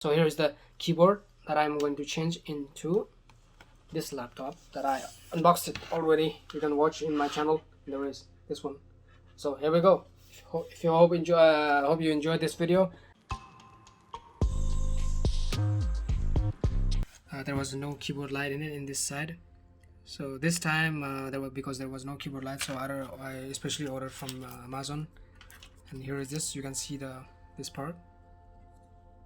So here is the keyboard that I'm going to change into this laptop that I unboxed it already. You can watch in my channel. There is this one. So here we go. If you hope you enjoyed this video. There was no keyboard light in it in this side. So this time because there was no keyboard light, so I especially ordered from Amazon. And here is this. You can see this part.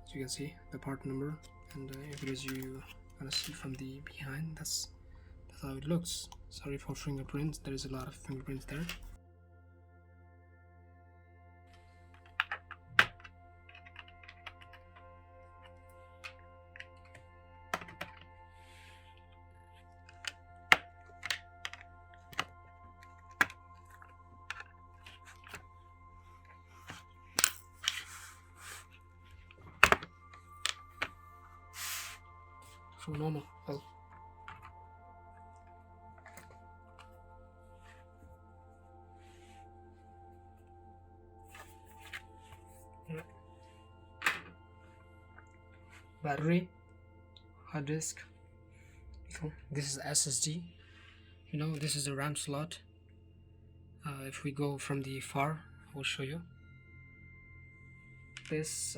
So you can see the part number, and if it is you gonna see from the behind, that's how it looks. Sorry for fingerprints. There is a lot of fingerprints there. So normal. Well, battery, hard disk. So this is SSD. You know, this is the RAM slot. If we go from the far, I will show you. This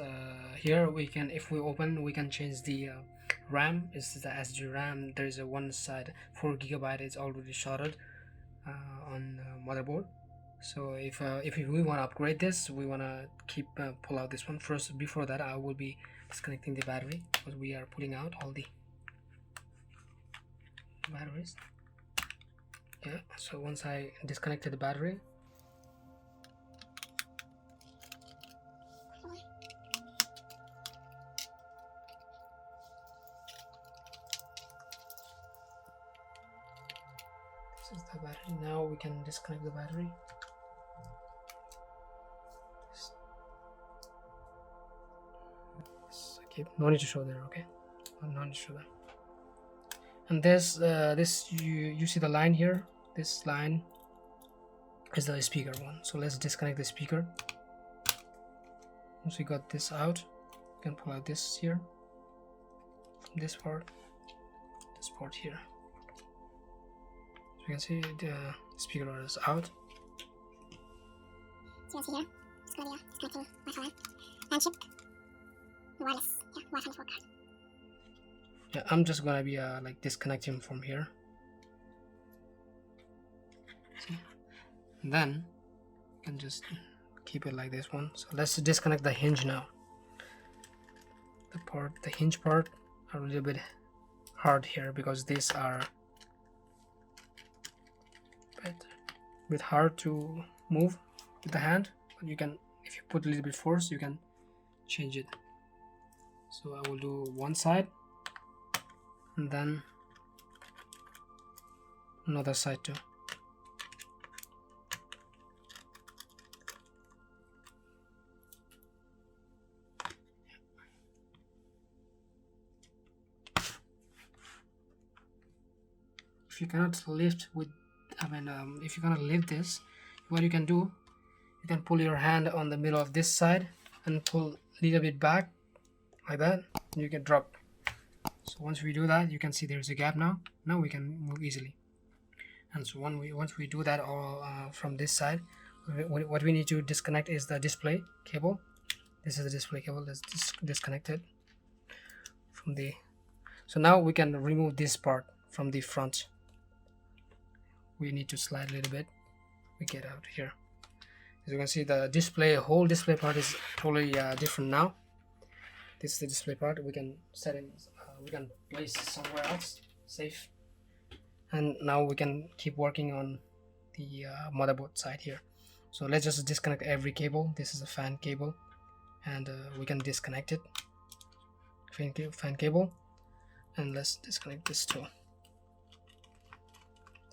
here we can, if we open, we can change the RAM. Is the SD RAM. There is a one side 4 GB is already shorted on motherboard. So if we want to upgrade this, we want to pull out this one first. Before that, I will be disconnecting the battery, because we are pulling out all the batteries. Yeah, so once I disconnected the battery, this is the battery. Now we can disconnect the battery. Okay, no need to show there. Okay, no need to show that. And this you see the line here. This line is the speaker one. So let's disconnect the speaker. Once we got this out, you can pull out this here from this port here. So you can see the speaker is out. So you can see here, it's going to be disconnecting Wi-Fi and chip, wireless, Wi-Fi network card. Yeah, I'm just gonna be like disconnecting from here. See? And then you can just keep it like this one. So let's disconnect the hinge now. The hinge part are a little bit hard here, because these are a bit hard to move with the hand, but you can, if you put a little bit force, you can change it. So I will do one side and then another side too. If you cannot lift with, if you cannot lift this, what you can do, you can pull your hand on the middle of this side and pull a little bit back like that, and you can drop. So once we do that, you can see there's a gap now. Now we can move easily. And so once we do that all from this side, what we need to disconnect is the display cable. This is the display cable. Let's disconnect it from the. So now we can remove this part from the front. We need to slide a little bit. We get out here. As you can see, the whole display part is totally different now. This is the display part. We can set in. We can place somewhere else safe, and now we can keep working on the motherboard side here. So let's just disconnect every cable. This is a fan cable, and we can disconnect it, fan cable, and let's disconnect this too.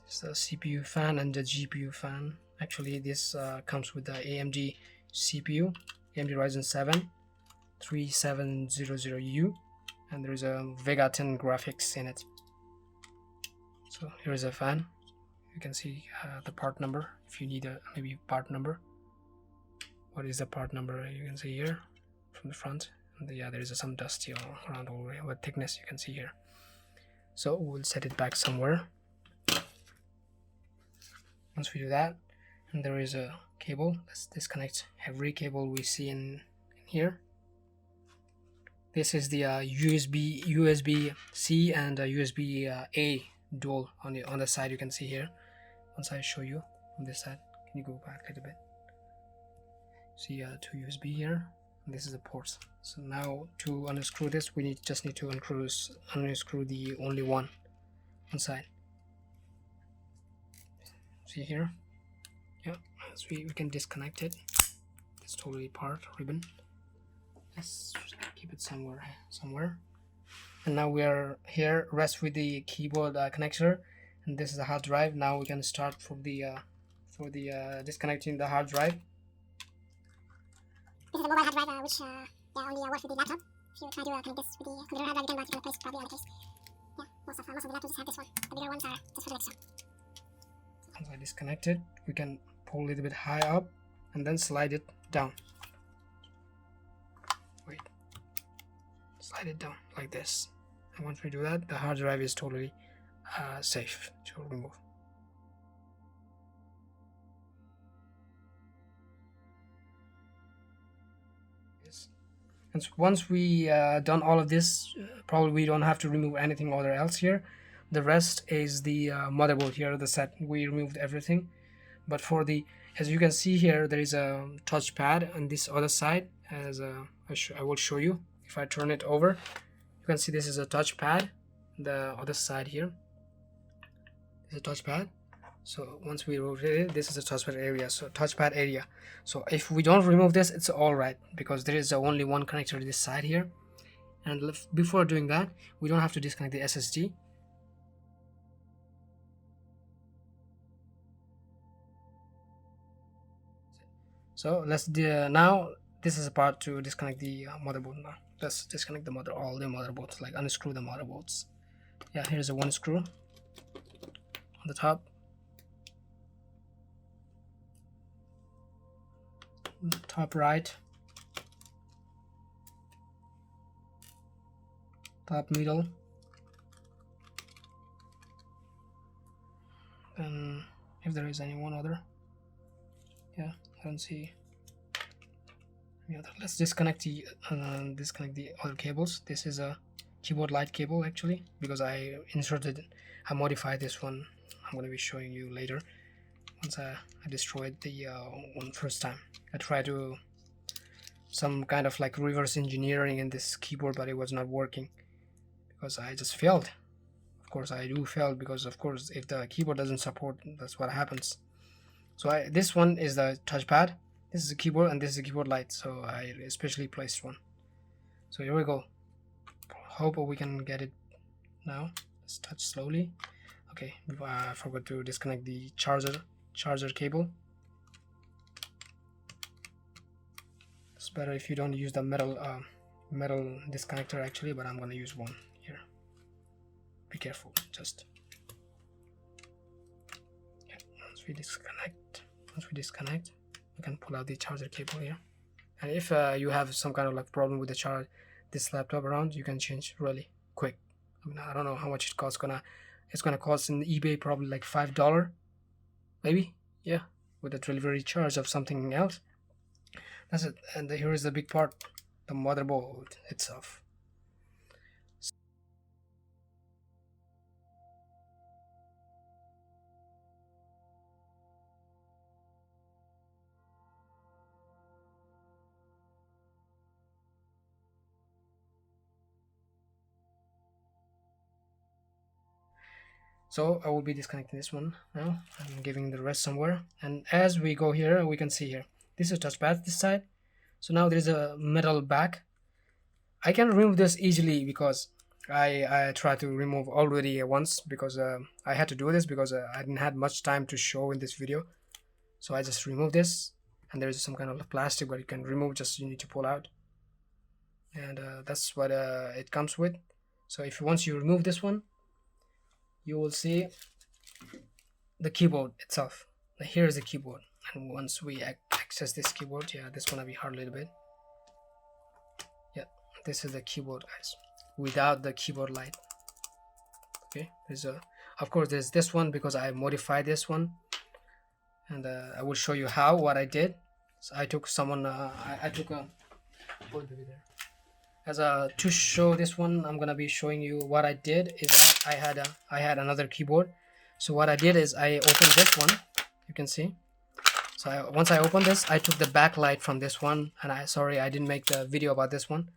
This is the CPU fan and the GPU fan. Actually, this comes with the AMD CPU, AMD Ryzen 7 3700U, and there is a Vega 10 graphics in it. So here is a fan. You can see the part number if you need maybe part number. What is the part number? You can see here from the front, yeah, there is some dust here around all the way, what thickness you can see here. So we'll set it back somewhere. Once we do that, and there is a cable, let's disconnect every cable we see in here. This is the USB-C and USB-A dual on the side. You can see here. Once I show you on this side, can you go back a little bit? See two USB here. And this is the ports. So now to unscrew this, we just need to unscrew the only one inside. See here? Yeah, so we can disconnect it. It's totally part ribbon. Let's keep it somewhere. And now we are here. Rest with the keyboard connector, and this is the hard drive. Now we can start for the disconnecting the hard drive. This is a mobile hard drive, which only works with the laptop. If you try to connect this with the computer hard drive, you can replace probably on the case. Yeah, most of the laptops have this one. The bigger ones are just for the extra. Once I disconnect it, we can pull a little bit high up and then slide it down. Wait, slide it down like this. And once we do that, the hard drive is totally safe to remove. And once we done all of this, probably we don't have to remove anything other else here. The rest is the motherboard here, the set. We removed everything, but for the, as you can see here, there is a touchpad on this other side. As I will show you. If I turn it over, you can see this is a touchpad. The other side here is a touchpad. So once we rotate it, this is a touchpad area. So touchpad area. So if we don't remove this, it's all right, because there is only one connector to this side here. And before doing that, we don't have to disconnect the SSD. So let's do now. This is a part to disconnect the motherboard. Now let's disconnect the all the motherboards, like unscrew the motherboards. Yeah, here's a one screw on the top. Top right, top middle, and if there is any one other, yeah, I don't see any other. Let's disconnect the other cables. This is a keyboard light cable actually, because I modified this one. I'm going to be showing you later. Once I destroyed the one first time, I tried to some kind of like reverse engineering in this keyboard, but it was not working because I just failed. Of course I do fail, because of course if the keyboard doesn't support, that's what happens. So this one is the touchpad, this is a keyboard, and this is a keyboard light, so I especially placed one. So here we go. Hope we can get it now. Let's touch slowly. Okay, I forgot to disconnect the charger cable. It's better if you don't use the metal disconnector actually, but I'm gonna use one here. Be careful, just yeah. Once we disconnect, we can pull out the charger cable here. And if you have some kind of like problem with the this laptop around, you can change really quick. I mean, I don't know how much it costs. It's gonna cost in eBay probably like $5, maybe, yeah, with a delivery charge of something else. That's it. And here is the big part, the motherboard itself. So I will be disconnecting this one now. I'm giving the rest somewhere, and as we go here, we can see here this is a touchpad this side. So now there is a metal back. I can remove this easily because I tried to remove already once, because I had to do this because I didn't have much time to show in this video. So I just removed this, and there is some kind of plastic that you can remove, just you need to pull out, and that's what it comes with. So once you remove this one, you will see the keyboard itself. Here is the keyboard, and once we access this keyboard, yeah, this gonna be hard a little bit. Yeah, this is the keyboard, guys, without the keyboard light. Okay, there's a, of course there's this one because I modified this one, and I will show you what I did. So I took someone I took a as a to show this one. I'm gonna be showing you what I did is that I had another keyboard. So what I did is I opened this one, you can see. So once I opened this, I took the backlight from this one, and I didn't make the video about this one.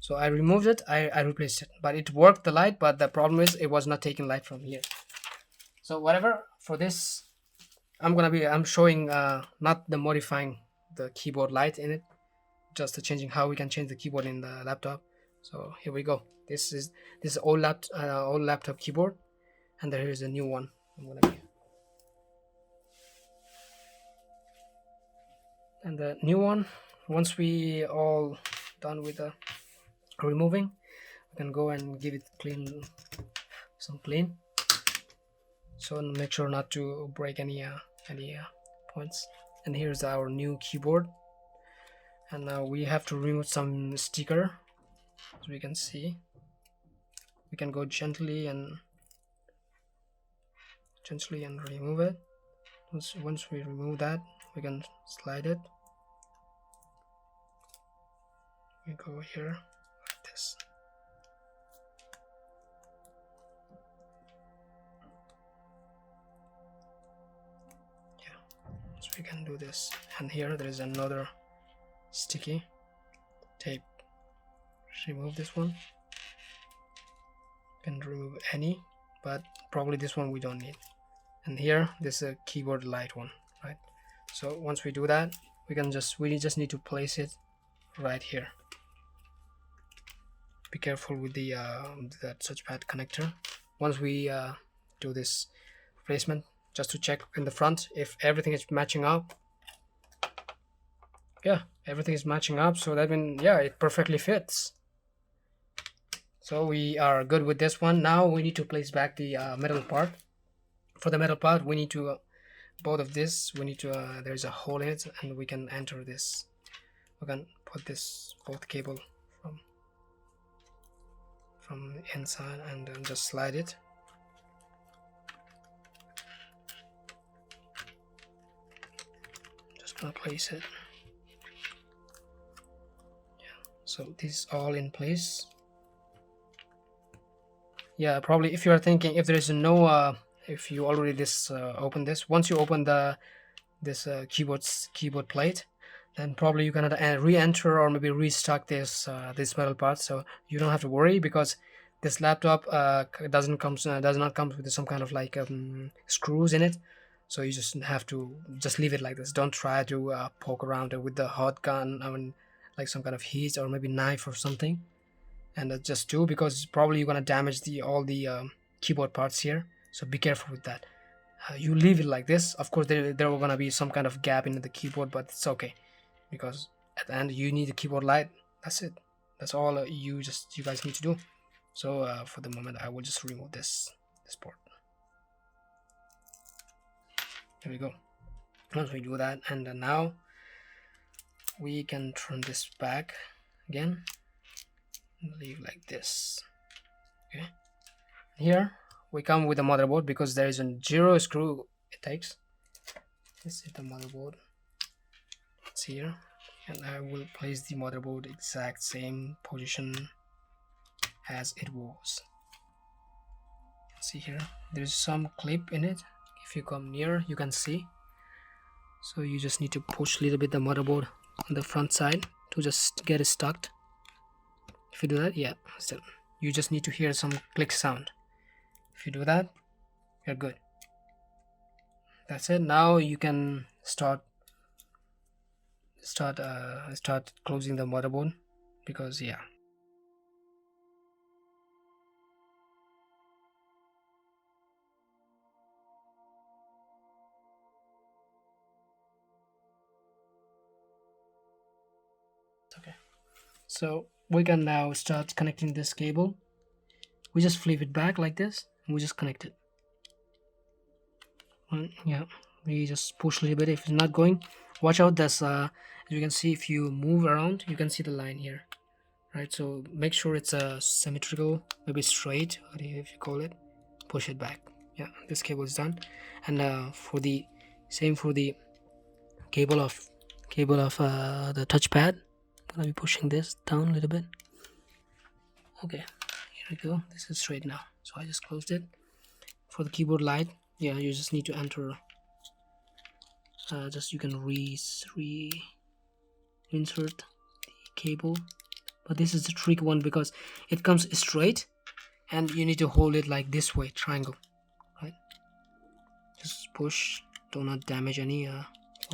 So I removed it, I replaced it, but it worked, the light, but the problem is it was not taking light from here. So whatever, for this I'm showing not the modifying the keyboard light in it, just changing how we can change the keyboard in the laptop. So here we go. This is old laptop keyboard, and there is a new one. And the new one, once we all done with the removing, we can go and give it some clean, so make sure not to break any points. And here's our new keyboard, and now we have to remove some sticker. As we can see, we can go gently and remove it. Once we remove that, we can slide it. We go here like this. Yeah, so we can do this. And here there is another sticky tape. Remove this one. You can remove any, but probably this one we don't need. And here this is a keyboard light one, right? So once we do that, we just need to place it right here. Be careful with the that touchpad connector. Once we do this replacement, just to check in the front if everything is matching up. Yeah, everything is matching up, so that means, yeah, it perfectly fits. So we are good with this one. Now we need to place back the metal part. For the metal part, we need to both of this, we need to there's a hole in it, and we can enter this. We can put this both cable from the inside and then just slide it. Just gonna place it. Yeah, so this is all in place. Yeah, probably if you are thinking if there is no if you already open this, once you open this keyboard plate, then probably you cannot re-enter or maybe restock this metal part. So you don't have to worry, because this laptop does not come with some kind of like screws in it. So you just have to leave it like this. Don't try to poke around it with the hot gun, I mean, like some kind of heat or maybe knife or something, and just do, because probably you're gonna damage all the keyboard parts here. So be careful with that. You leave it like this. Of course there will gonna be some kind of gap in the keyboard, but it's okay, because at the end you need a keyboard light. That's it. That's all you guys need to do. So for the moment I will just remove this port. There we go. Once we do that, and then now we can turn this back again and leave like this. Okay, here we come with the motherboard, because there is a 0 screw it takes. This is the motherboard. It's here, and I will place the motherboard exact same position as it was. See here, there's some clip in it. If you come near, you can see. So you just need to push a little bit the motherboard on the front side to just get it stuck. If you do that, yeah, still you just need to hear some click sound. If you do that, you're good. That's it. Now you can start closing the motherboard, because yeah. Okay, so we can now start connecting this cable. We just flip it back like this, and we just connect it. Yeah, we just push a little bit. If it's not going, watch out. That's as you can see, if you move around, you can see the line here, right? So make sure it's a symmetrical, maybe straight, if you call it. Push it back. Yeah, this cable is done. And for the same for the cable of the touchpad, I'm gonna be pushing this down a little bit. Okay, here we go. This is straight now, so I just closed it. For the keyboard light, yeah, you just need to enter, just you can insert the cable, but this is the tricky one because it comes straight and you need to hold it like this way, triangle, right? Just push, do not damage any,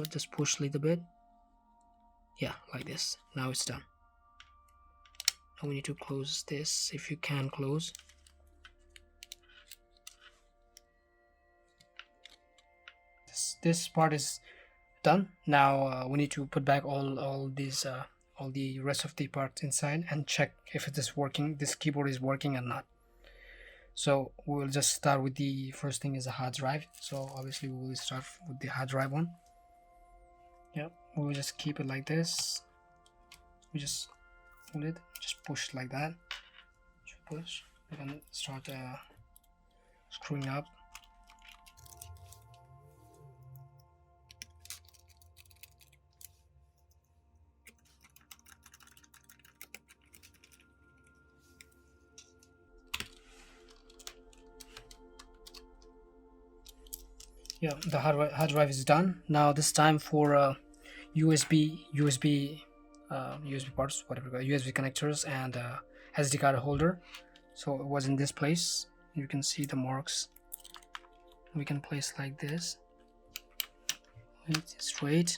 just push a little bit. Yeah, like this. Now it's done. Now we need to close this, if you can close. This part is done. Now we need to put back all the rest of the parts inside and check if it is working, this keyboard is working or not. So we'll just start with the first thing is a hard drive. So obviously we will start with the hard drive one. Yep, we'll just keep it like this. We just hold it, just push like that. Push. We can start screwing up. Yeah, the hard drive is done. Now this time for USB parts, whatever, USB connectors and SD card holder. So it was in this place. You can see the marks. We can place like this, straight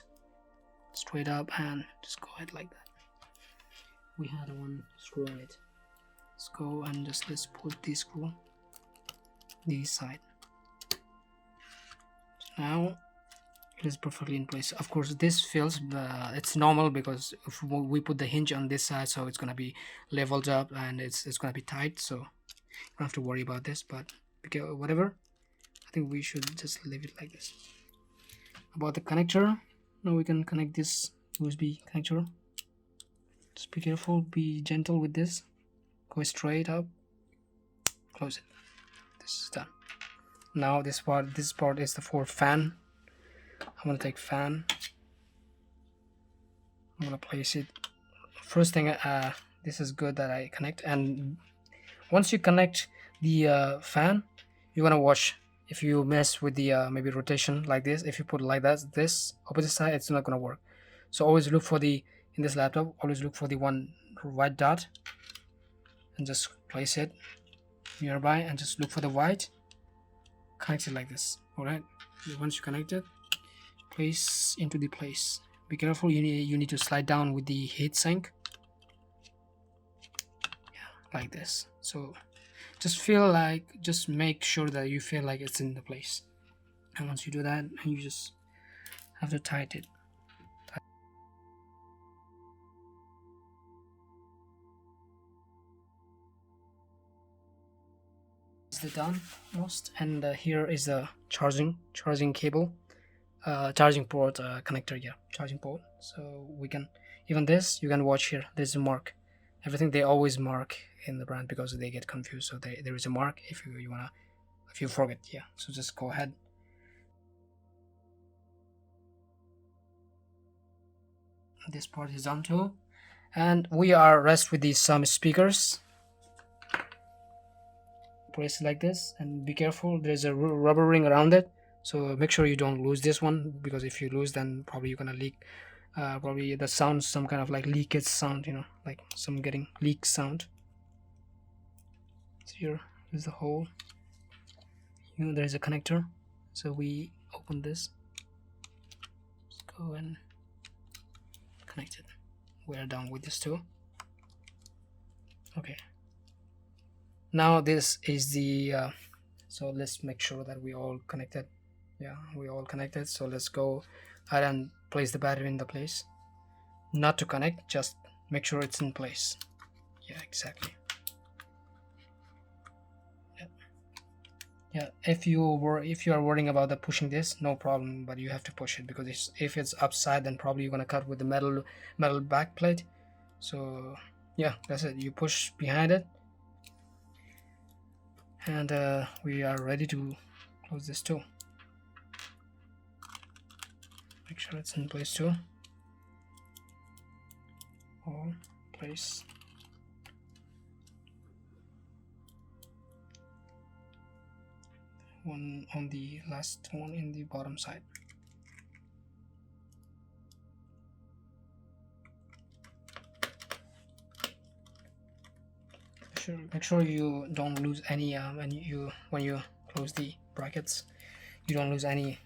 up, and just go ahead like that. We had one screw on it. Let's go and let's put this screw this side. Now it is perfectly in place. Of course this feels it's normal because if we put the hinge on this side, so it's gonna be leveled up and it's gonna be tight, so you don't have to worry about this. But whatever, I think we should just leave it like this. About the connector, now we can connect this USB connector. Just be careful, be gentle with this. Go straight up, close it. This is done. Now this part is the for fan. I'm gonna take fan. I'm gonna place it. First thing, this is good that I connect, and once you connect the fan, you're gonna watch. If you mess with the maybe rotation like this, if you put it like that, this opposite side, it's not gonna work. So always look for the, in this laptop, always look for the one white dot and just place it nearby and just look for the white. Connect it like this. All right, once you connect it, place into the place. Be careful, you need to slide down with the heatsink. Yeah, like this. So just make sure that you feel like it's in the place, and once you do that, you just have to tighten it. Done most, and here is the charging cable, charging port connector. Yeah, charging port. So we can, even this you can watch here, there's a mark. Everything they always mark in the brand because they get confused, so there is a mark if you forget. Yeah, so just go ahead. This part is done too, and we are rest with these some speakers. Place it like this, and be careful, there's a rubber ring around it, so make sure you don't lose this one, because if you lose, then probably you're gonna leak, probably the sound, some kind of like leakage sound, like some getting leak sound. So here is the hole. There is a connector, so we open this. Let's go and connect it. We are done with this too. Okay, now this is the so let's make sure that we all connected. Yeah, we all connected. So let's go ahead and place the battery in the place. Not to connect, just make sure it's in place. Yeah, exactly. Yeah, if you are worrying about the pushing this, no problem, but you have to push it, because if it's upside, then probably you're gonna cut with the metal back plate. So yeah, that's it. You push behind it, and we are ready to close this too. Make sure it's in place too. All place. One on the last one in the bottom side. Make sure you don't lose any when you close the brackets, you don't lose any.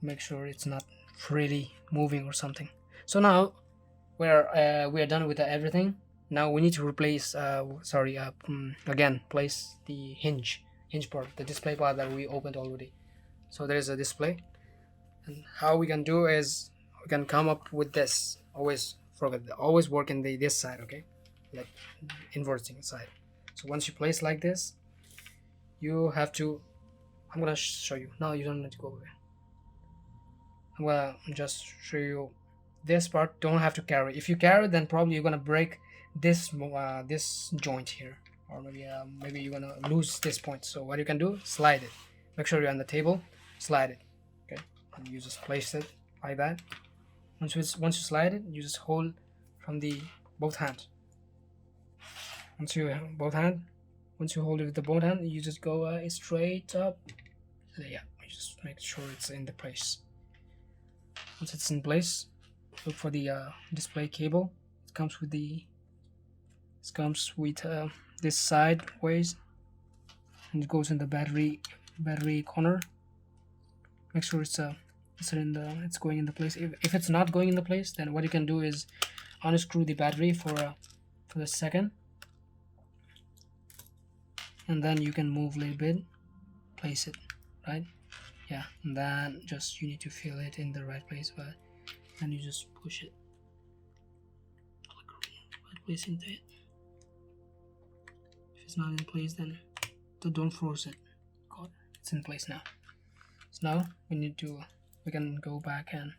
Make sure it's not freely moving or something. So now we are done with everything. Now we need to replace again place the hinge part, the display part that we opened already. So there is a display, and how we can do is we can come up with this. Always work in this side, okay, like inverting side. So once you place like this, you have to, I'm gonna show you now. You don't need to go away. I'm gonna just show you this part. Don't have to carry. If you carry, then probably you're gonna break this this joint here, or maybe you're gonna lose this point. So what you can do, slide it. Make sure you're on the table, slide it, okay, and you just place it like that. Once you slide it, you just hold from the both hands. Once you hold it with the both hand, you just go straight up. Yeah, you just make sure it's in the place. Once it's in place, look for the display cable. It comes with this sideways, and it goes in the battery corner. Make sure it's going in the place. If it's not going in the place, then what you can do is unscrew the battery for a second, and then you can move a little bit, place it right. Yeah, and then just you need to feel it in the right place, but then you just push it, right place into it. If it's not in place, then don't force it. God, it's in place now. So now we can go back and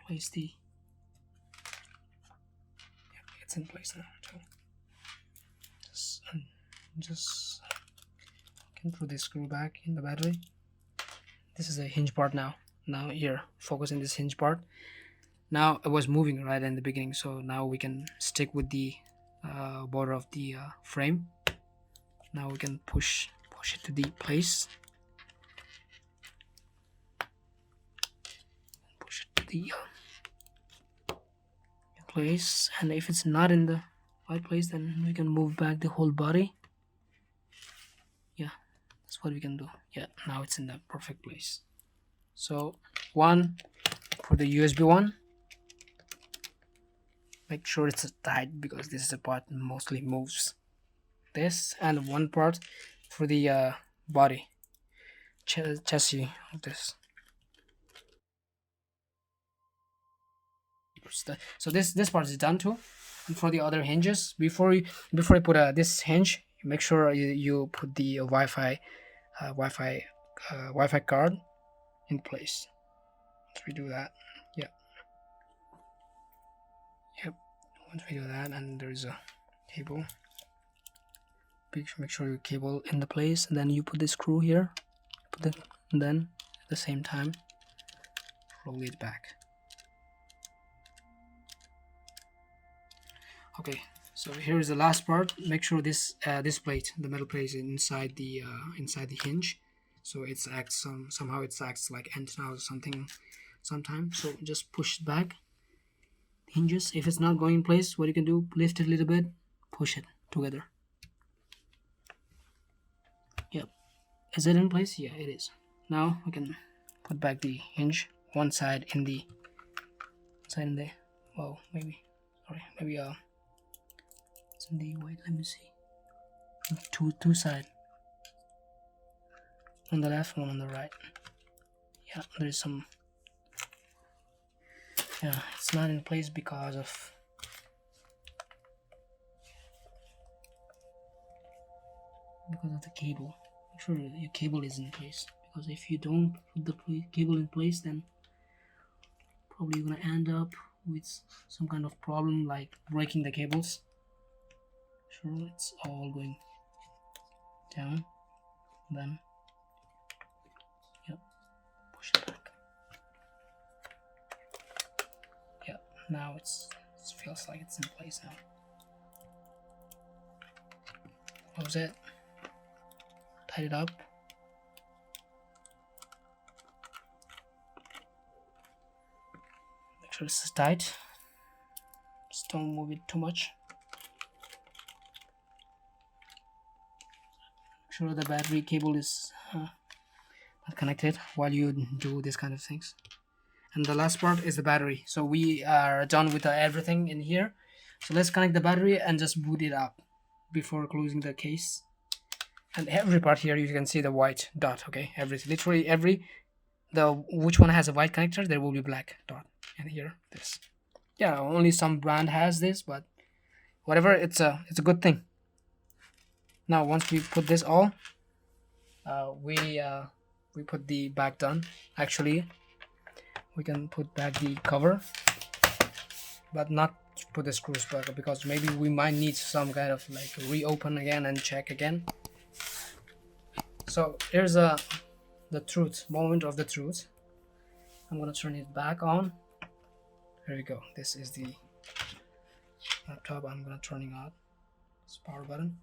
place it's in place now. So just can put this screw back in the battery. This is a hinge part now. Now here, focus in this hinge part. Now it was moving right in the beginning, so now we can stick with the border of the frame. Now we can push it to the place. Push it to the place, and if it's not in the right place, then we can move back the whole body. Yeah, that's what we can do. Yeah, now it's in the perfect place. So one for the USB one, make sure it's tight because this is the part that mostly moves. This, and one part for the body chassis of this. So this part is done too. And for the other hinges, before you put this hinge, make sure you put the Wi-Fi card in place. Once we do that, yep. Once we do that, and there's a cable. Make sure your cable in the place, and then you put the screw here. And then at the same time, roll it back. Okay, so here is the last part. Make sure this plate, the metal plate, is inside the hinge, so it acts somehow it acts like antenna or something sometimes. So just push it back. The hinges. If it's not going in place, what you can do, lift it a little bit, push it together. Yep, is it in place? Yeah, it is. Now we can put back the hinge. One side in the well, maybe it's in the white. Let me see. Two side. On the left, one on the right. Yeah, there is some. Yeah, it's not in place because of the cable. Make sure your cable is in place, because if you don't put the cable in place, then probably you're gonna end up with some kind of problem like breaking the cables. Sure, it's all going down, then push it back. Now it feels like it's in place now. Close it, tight it up. Make sure it's tight. Just don't move it too much. Make sure the battery cable is not connected while you do this kind of things. And the last part is the battery. So we are done with everything in here. So let's connect the battery and just boot it up before closing the case. And every part here you can see the white dot. Okay, literally which one has a white connector, there will be black dot. And here this. Yeah, only some brand has this, but whatever, it's a good thing. Now once we put this all, we put the back done. Actually, we can put back the cover, but not put the screws back, because maybe we might need some kind of like reopen again and check again. So here's the moment of the truth. I'm gonna turn it back on. There we go. This is the laptop. I'm gonna turning on this power button.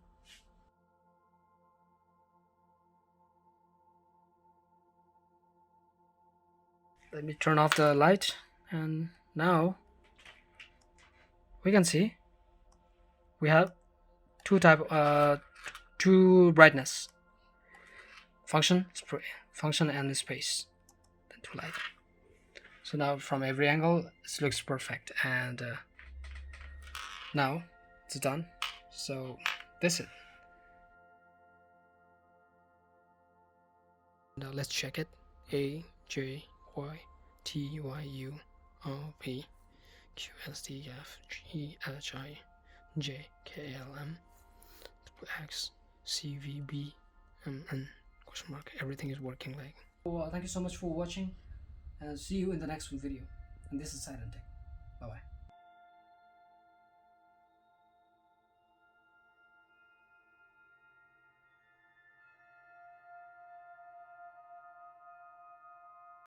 Let me turn off the light, and now we can see we have two brightness, function and space, then two light. So now from every angle it looks perfect, and now it's done. So this is it. Now let's check it. AJYTYURP QSDFGHIJKLM X CVBMN question mark. Everything is working like. Well, thank you so much for watching, and see you in the next video. And this is Cyden Tech. Bye bye.